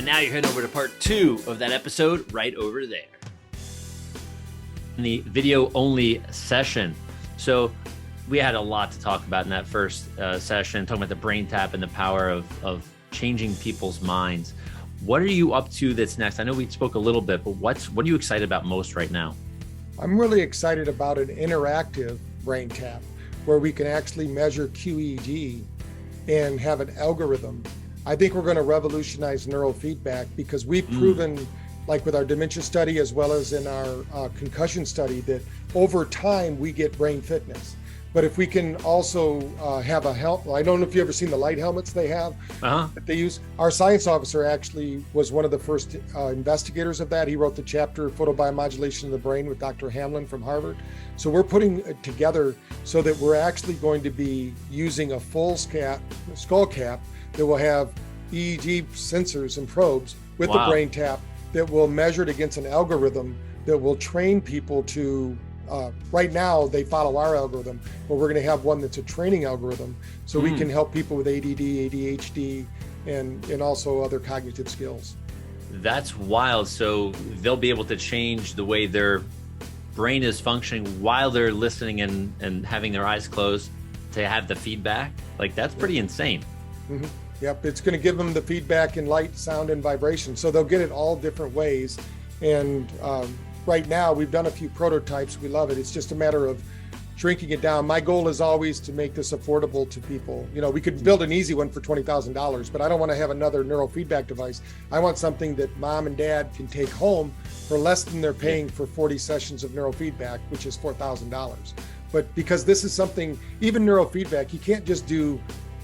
now you're heading over to part 2 of that episode right over there. In the video only session. So we had a lot to talk about in that first session, talking about the brain tap and the power of changing people's minds. What are you up to that's next? I know we spoke a little bit, but what are you excited about most right now? I'm really excited about an interactive brain tap where we can actually measure QEEG and have an algorithm. I think we're going to revolutionize neurofeedback because we've proven, like with our dementia study as well as in our concussion study, that over time we get brain fitness. But if we can also have a help, I don't know if you've ever seen the light helmets they have that they use. Our science officer actually was one of the first investigators of that. He wrote the chapter Photobiomodulation of the Brain with Dr. Hamlin from Harvard. So we're putting it together so that we're actually going to be using a full skull cap that will have EEG sensors and probes with the brain tap that will measure it against an algorithm that will train people to right now they follow our algorithm, but we're going to have one that's a training algorithm so we can help people with ADD, ADHD, and also other cognitive skills. That's wild. So they'll be able to change the way their brain is functioning while they're listening and having their eyes closed to have the feedback. Like, that's pretty insane. Yep, it's going to give them the feedback in light, sound, and vibration. So they'll get it all different ways. And right now, we've done a few prototypes. We love it. It's just a matter of shrinking it down. My goal is always to make this affordable to people. You know, we could build an easy one for $20,000, but I don't want to have another neurofeedback device. I want something that mom and dad can take home for less than they're paying for 40 sessions of neurofeedback, which is $4,000. But because this is something, even neurofeedback, you can't just do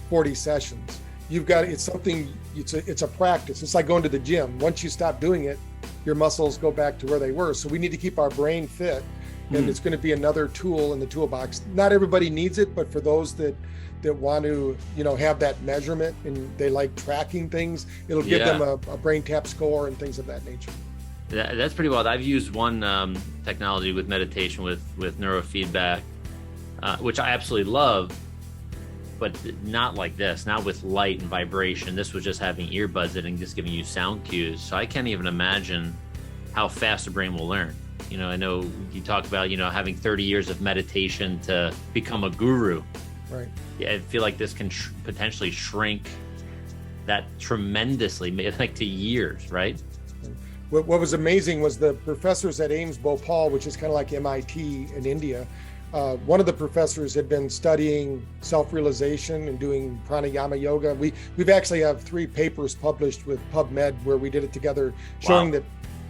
40 sessions. You've got, it's something, it's a practice. It's like going to the gym. Once you stop doing it, your muscles go back to where they were. So we need to keep our brain fit, and it's going to be another tool in the toolbox. Not everybody needs it, but for those that want to, have that measurement and they like tracking things, it'll give them a brain tap score and things of that nature. That's pretty wild. I've used one technology with meditation with neurofeedback, which I absolutely love, but not like this, not with light and vibration. This was just having earbuds in and just giving you sound cues. So I can't even imagine how fast the brain will learn. I know you talk about, having 30 years of meditation to become a guru. Right. Yeah, I feel like this can potentially shrink that tremendously, like to years, right? What was amazing was the professors at Ames Bhopal, which is kind of like MIT in India. One of the professors had been studying self-realization and doing pranayama yoga. We've actually have 3 papers published with PubMed where we did it together, showing that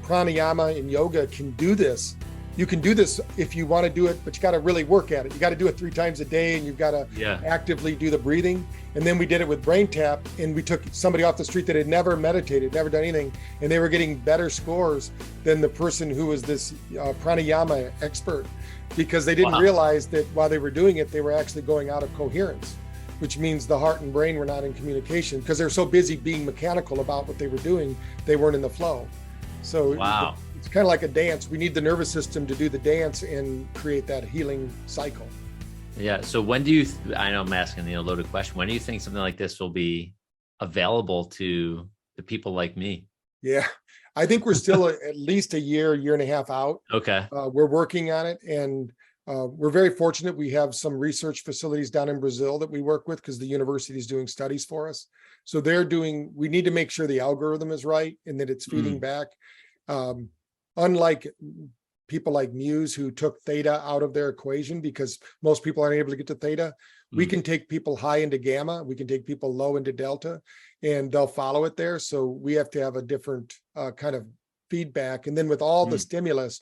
pranayama and yoga can do this. You can do this if you want to do it, but you got to really work at it. You got to do it 3 times a day, and you've got to actively do the breathing. And then we did it with brain tap, and we took somebody off the street that had never meditated, never done anything, and they were getting better scores than the person who was this pranayama expert, because they didn't realize that while they were doing it, they were actually going out of coherence, which means the heart and brain were not in communication because they're so busy being mechanical about what they were doing, they weren't in the flow. So it's kind of like a dance. We need the nervous system to do the dance and create that healing cycle. Yeah. So when do you, I know I'm asking a loaded question, when do you think something like this will be available to the people like me? Yeah, I think we're still at least a year and a half out. Okay. We're working on it, and we're very fortunate. We have some research facilities down in Brazil that we work with because the university is doing studies for us. So we need to make sure the algorithm is right and that it's feeding back. Unlike people like Muse who took theta out of their equation because most people aren't able to get to theta, we can take people high into gamma, we can take people low into delta, and they'll follow it there. So we have to have a different kind of feedback. And then with all the stimulus,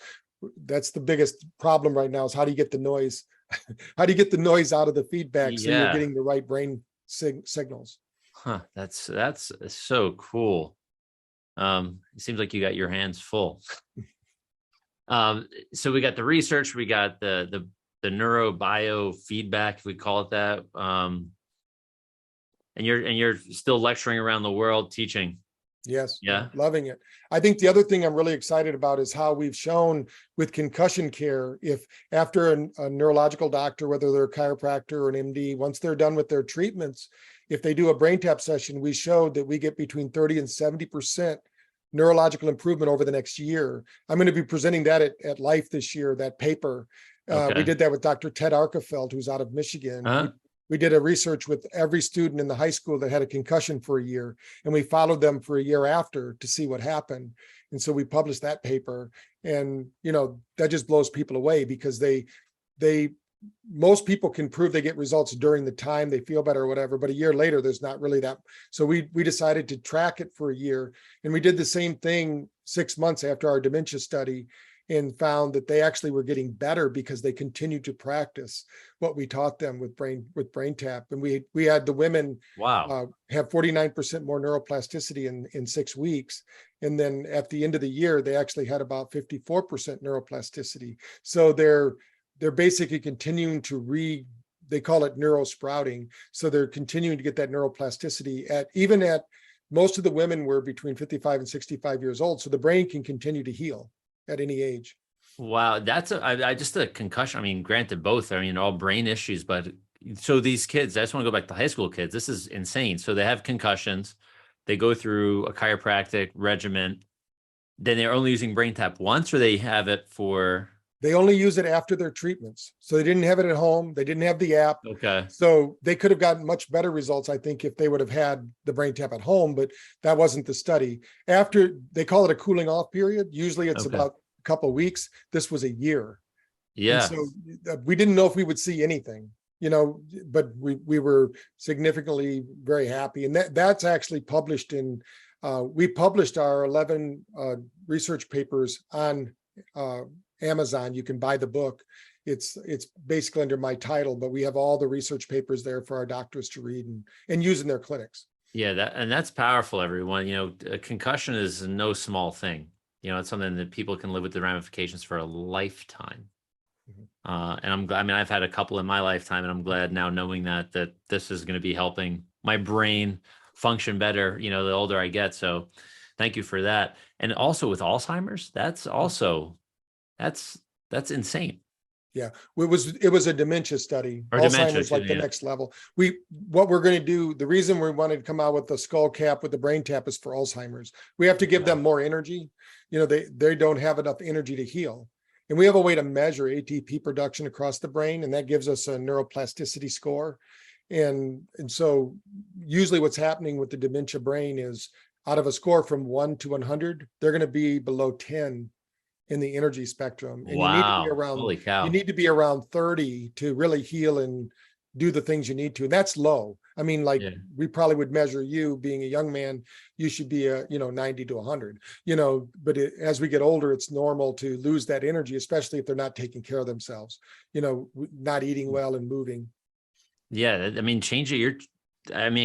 that's the biggest problem right now is how do you get the noise? How do you get the noise out of the feedback so you're getting the right brain signals? That's so cool. It seems like you got your hands full. So we got the research, we got the neurobio feedback, if we call it that. And you're still lecturing around the world teaching. Yes, Yeah. loving it. I think the other thing I'm really excited about is how we've shown with concussion care, if after a neurological doctor, whether they're a chiropractor or an MD, once they're done with their treatments, if they do a brain tap session, we showed that we get between 30 and 70% neurological improvement over the next year. I'm going to be presenting that at Life this year, that paper. We Okay. did that with Dr. Ted Arkefeld, who's out of Michigan. Uh-huh. We did a research with every student in the high school that had a concussion for a year, and we followed them for a year after to see what happened. And so we published that paper, and that just blows people away, because they most people can prove they get results during the time they feel better or whatever, but a year later there's not really that. So we decided to track it for a year, and we did the same thing 6 months after our dementia study, and found that they actually were getting better because they continued to practice what we taught them with brain tap. And we had the women have 49% more neuroplasticity in 6 weeks, and then at the end of the year they actually had about 54% neuroplasticity. So they're basically continuing to they call it neurosprouting. So they're continuing to get that neuroplasticity even at most of the women were between 55 and 65 years old. So the brain can continue to heal at any age. Wow. That's just a concussion. I mean, granted, both are, all brain issues, but so these kids, I just want to go back to high school kids. This is insane. So they have concussions. They go through a chiropractic regimen. Then they're only using brain tap once, or they have it for... They only use it after their treatments. So they didn't have it at home. They didn't have the app. Okay. So they could have gotten much better results, I think, if they would have had the brain tap at home, but that wasn't the study. After, they call it a cooling off period. Usually it's about a couple of weeks. This was a year. Yeah. And so we didn't know if we would see anything, but we were significantly very happy. And that's actually published we published our 11 research papers on Amazon. You can buy the book. It's basically under my title, but we have all the research papers there for our doctors to read and use in their clinics. Yeah, that's powerful, everyone. A concussion is no small thing. It's something that people can live with the ramifications for a lifetime. And I'm glad. I mean, I've had a couple in my lifetime, and I'm glad now knowing that this is going to be helping my brain function better, the older I get. So thank you for that. And also with Alzheimer's, that's insane. Yeah, it was a dementia study. Or Alzheimer's like the next level. What we're going to do, the reason we wanted to come out with the skull cap with the brain tap is for Alzheimer's. We have to give them more energy. They don't have enough energy to heal. And we have a way to measure ATP production across the brain, and that gives us a neuroplasticity score. And so usually what's happening with the dementia brain is, out of a score from 1 to 100, they're going to be below 10 in the energy spectrum. And wow. Holy cow. You need to be around 30 to really heal and do the things you need to. And that's low. I mean, we probably would measure you being a young man, you should be 90 to 100, but as we get older, it's normal to lose that energy, especially if they're not taking care of themselves, not eating well and moving. Yeah. I mean,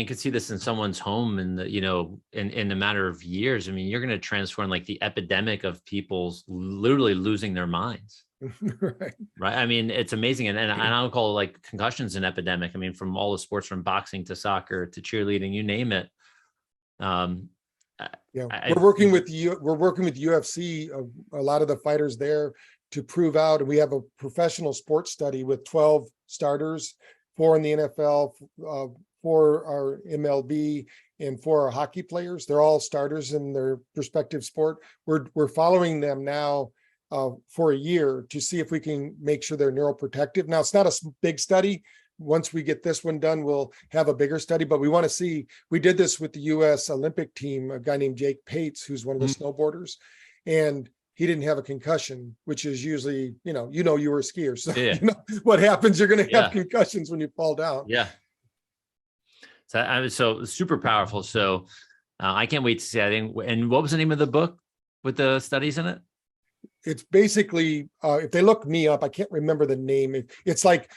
you could see this in someone's home in a matter of years. I mean, you're going to transform like the epidemic of people literally losing their minds. Right. I mean, it's amazing. And I don't call like concussions an epidemic. I mean, from all the sports, from boxing to soccer to cheerleading, you name it. We're working with UFC, a lot of the fighters there, to prove out. And we have a professional sports study with 12 starters, 4 in the NFL, 4 our MLB, and 4 our hockey players. They're all starters in their respective sport. We're following them now for a year to see if we can make sure they're neuroprotective. Now, it's not a big study. Once we get this one done, we'll have a bigger study, but we want to see. We did this with the U.S. Olympic team, a guy named Jake Pates, who's one of the snowboarders, and he didn't have a concussion, which is usually, you were a skier. So what happens, you're going to have concussions when you fall down. Yeah. So super powerful. So I can't wait to see. I think. And what was the name of the book with the studies in it? It's basically, if they look me up, I can't remember the name. It's like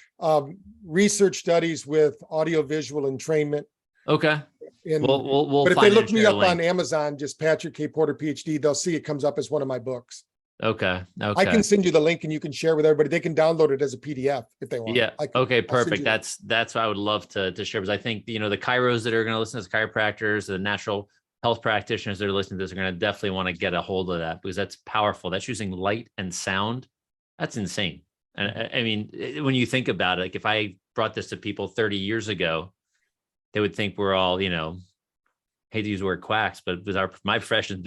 research studies with audiovisual entrainment. Okay. And, we'll but if they look me up on Amazon, just Patrick K. Porter, PhD, they'll see it comes up as one of my books. Okay. I can send you the link and you can share with everybody. They can download it as a PDF if they want. Yeah. Okay. Perfect. That's what I would love to share, because I think, the chiros that are going to listen as chiropractors, the natural health practitioners that are listening to this are going to definitely want to get a hold of that, because that's powerful. That's using light and sound. That's insane. And I mean, when you think about it, like if I brought this to people 30 years ago, they would think we're all, hate to use the word quacks, but my profession's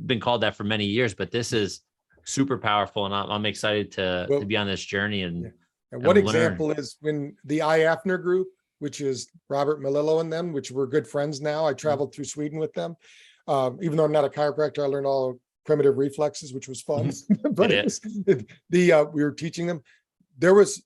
been called that for many years. But this is super powerful, and I'm excited to be on this journey. And one example is when the IAFNR group, which is Robert Melillo and them, which we're good friends now. I traveled through Sweden with them. Even though I'm not a chiropractor, I learned all primitive reflexes, which was fun. But we were teaching them. There was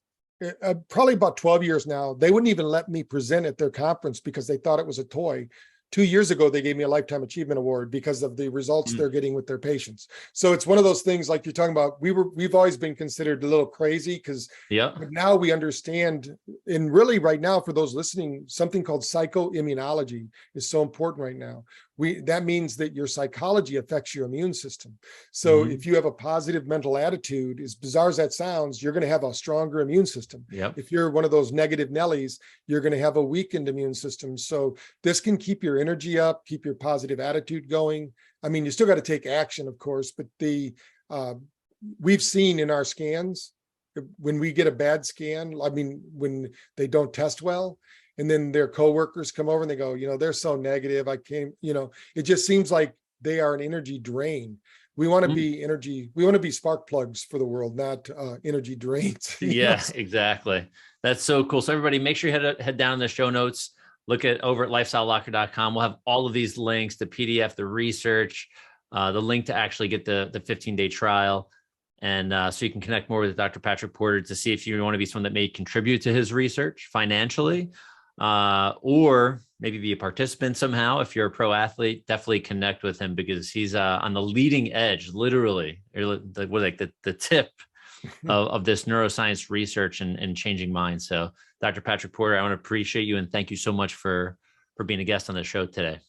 probably about 12 years now, they wouldn't even let me present at their conference because they thought it was a toy. 2 years ago, they gave me a Lifetime Achievement Award because of the results they're getting with their patients. So it's one of those things like you're talking about. We've always been considered a little crazy because now we understand, and really right now for those listening, something called psychoimmunology is so important right now. That means that your psychology affects your immune system. So if you have a positive mental attitude, as bizarre as that sounds, you're going to have a stronger immune system. If you're one of those negative Nellies, you're going to have a weakened immune system. So this can keep your energy up, keep your positive attitude going. I mean, you still got to take action, of course, but we've seen in our scans, when we get a bad scan, I mean, when they don't test well, and then their coworkers come over and they go, they're so negative. I can't, it just seems like they are an energy drain. We want to be energy. We want to be spark plugs for the world, not energy drains. Exactly. That's so cool. So everybody, make sure you head down in the show notes. Look over at lifestylelocker.com. We'll have all of these links, the PDF, the research, the link to actually get the 15-day trial. And so you can connect more with Dr. Patrick Porter to see if you want to be someone that may contribute to his research financially, or maybe be a participant somehow. If you're a pro athlete, definitely connect with him because he's on the leading edge, literally, the tip of this neuroscience research and changing minds. So Dr. Patrick Porter, I want to appreciate you and thank you so much for being a guest on the show today.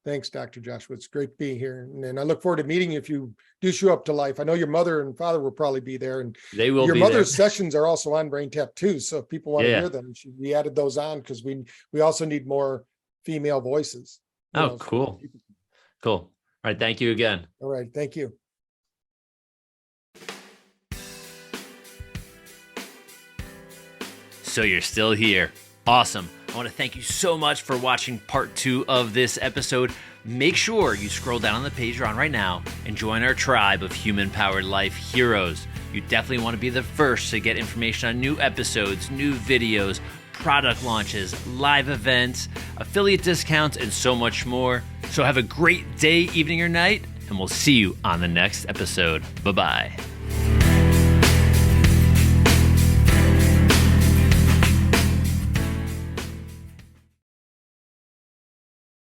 Thanks, Dr. Joshua. It's great being here. And I look forward to meeting you if you do show up to Life. I know your mother and father will probably be there. And they will. Your mother's sessions are also on BrainTap too. So if people want to hear them, we added those on because we also need more female voices. Cool. Cool. All right. Thank you again. All right. Thank you. So you're still here. Awesome. I want to thank you so much for watching part 2 of this episode. Make sure you scroll down on the page you're on right now and join our tribe of human-powered life heroes. You definitely want to be the first to get information on new episodes, new videos, product launches, live events, affiliate discounts, and so much more. So have a great day, evening, or night, and we'll see you on the next episode. Bye-bye.